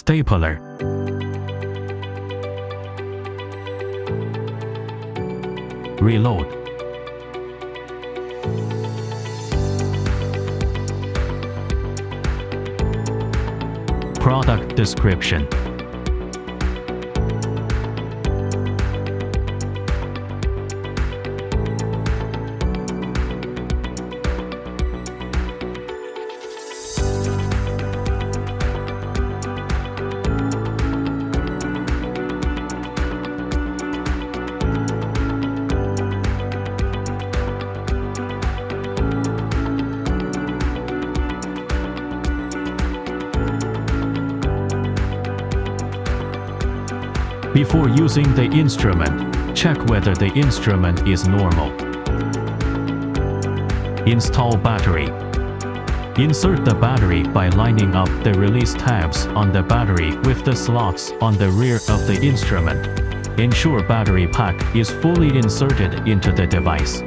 Stapler. Reload. Product description. Before using the instrument, check whether the instrument is normal. Install battery. Insert the battery by lining up the release tabs on the battery with the slots on the rear of the instrument. Ensure battery pack is fully inserted into the device.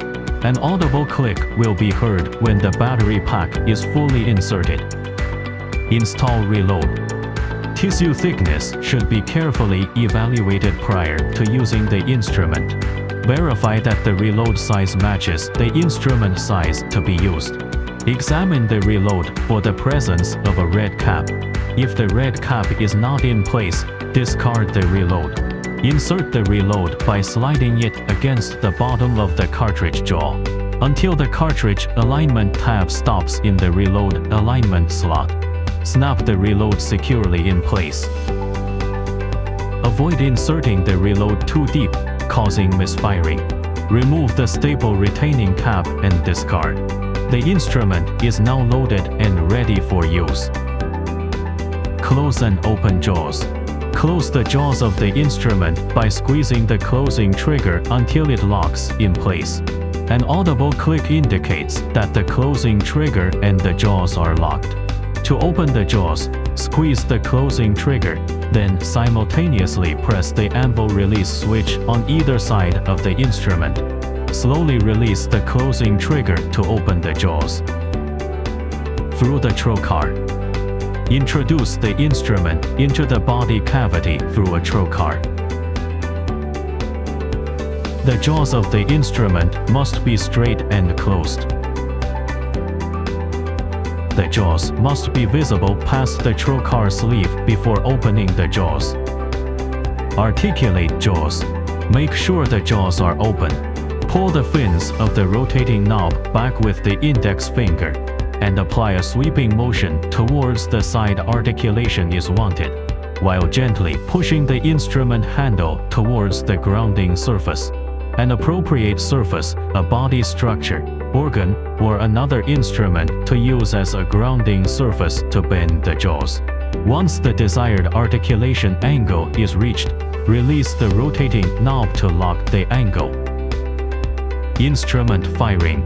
An audible click will be heard when the battery pack is fully inserted. Install reload. Tissue thickness should be carefully evaluated prior to using the instrument. Verify that the reload size matches the instrument size to be used. Examine the reload for the presence of a red cap. If the red cap is not in place, discard the reload. Insert the reload by sliding it against the bottom of the cartridge jaw until the cartridge alignment tab stops in the reload alignment slot. Snap the reload securely in place. Avoid inserting the reload too deep, causing misfiring. Remove the staple retaining cap and discard. The instrument is now loaded and ready for use. Close and open jaws. Close the jaws of the instrument by squeezing the closing trigger until it locks in place. An audible click indicates that the closing trigger and the jaws are locked. To open the jaws, squeeze the closing trigger, then simultaneously press the anvil release switch on either side of the instrument. Slowly release the closing trigger to open the jaws. Through the trocar. Introduce the instrument into the body cavity through a trocar. The jaws of the instrument must be straight and closed. The jaws must be visible past the trocar sleeve before opening the jaws. Articulate jaws. Make sure the jaws are open. Pull the fins of the rotating knob back with the index finger and apply a sweeping motion towards the side articulation is wanted, while gently pushing the instrument handle towards the grounding surface. An appropriate surface, a body structure, organ, or another instrument to use as a grounding surface to bend the jaws. Once the desired articulation angle is reached, release the rotating knob to lock the angle. Instrument firing.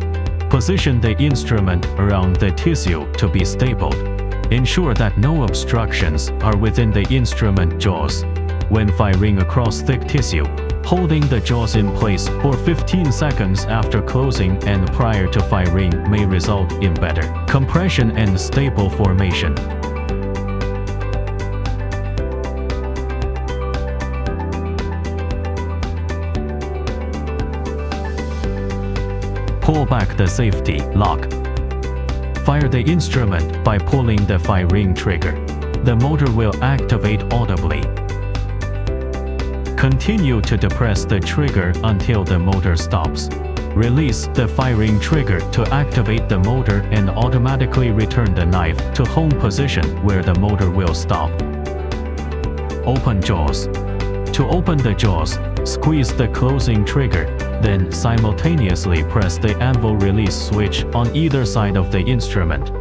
Position the instrument around the tissue to be stapled. Ensure that no obstructions are within the instrument jaws. When firing across thick tissue, holding the jaws in place for 15 seconds after closing and prior to firing may result in better compression and staple formation. Pull back the safety lock. Fire the instrument by pulling the firing trigger. The motor will activate audibly. Continue to depress the trigger until the motor stops. Release the firing trigger to activate the motor and automatically return the knife to home position where the motor will stop. Open jaws. To open the jaws, squeeze the closing trigger, then simultaneously press the anvil release switch on either side of the instrument.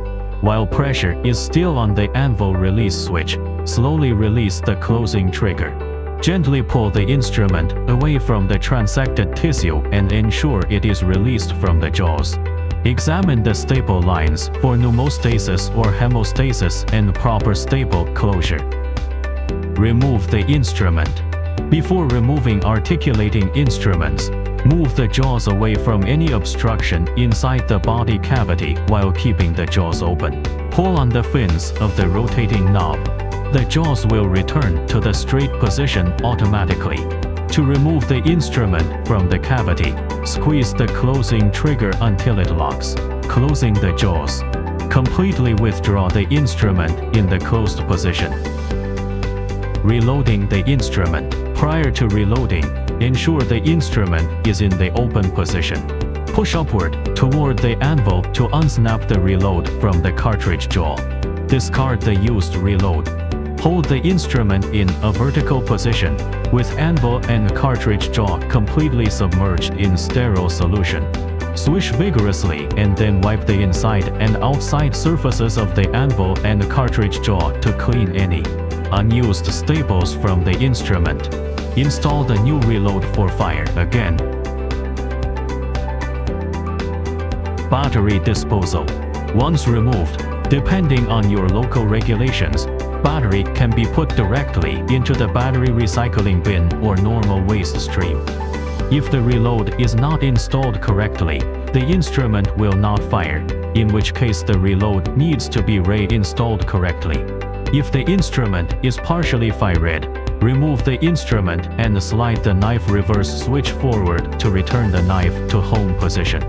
While pressure is still on the anvil release switch, slowly release the closing trigger. Gently pull the instrument away from the transected tissue and ensure it is released from the jaws. Examine the staple lines for pneumostasis or hemostasis and proper staple closure. Remove the instrument. Before removing articulating instruments, move the jaws away from any obstruction inside the body cavity while keeping the jaws open. Pull on the fins of the rotating knob. The jaws will return to the straight position automatically. To remove the instrument from the cavity, squeeze the closing trigger until it locks, closing the jaws. Completely withdraw the instrument in the closed position. Reloading the instrument. Prior to reloading, ensure the instrument is in the open position. Push upward toward the anvil to unsnap the reload from the cartridge jaw. Discard the used reload. Hold the instrument in a vertical position, with anvil and cartridge jaw completely submerged in sterile solution. Swish vigorously and then wipe the inside and outside surfaces of the anvil and cartridge jaw to clean any unused staples from the instrument. Install the new reload for fire again. Battery disposal. Once removed, depending on your local regulations, battery can be put directly into the battery recycling bin or normal waste stream. If the reload is not installed correctly, the instrument will not fire, in which case the reload needs to be reinstalled correctly. If the instrument is partially fired, remove the instrument and slide the knife reverse switch forward to return the knife to home position.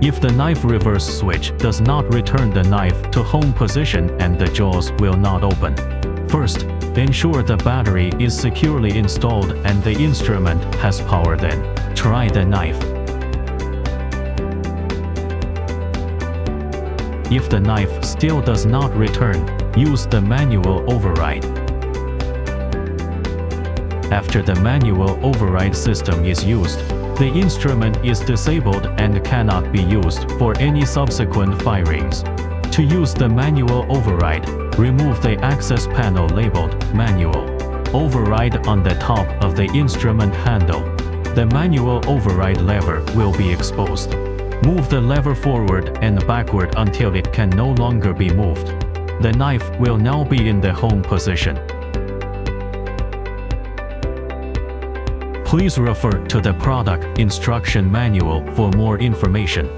If the knife reverse switch does not return the knife to home position and the jaws will not open. First, ensure the battery is securely installed and the instrument has power, then try the knife. If the knife still does not return, use the manual override. After the manual override system is used, the instrument is disabled and cannot be used for any subsequent firings. To use the manual override, remove the access panel labeled Manual Override on the top of the instrument handle. The manual override lever will be exposed. Move the lever forward and backward until it can no longer be moved. The knife will now be in the home position. Please refer to the product instruction manual for more information.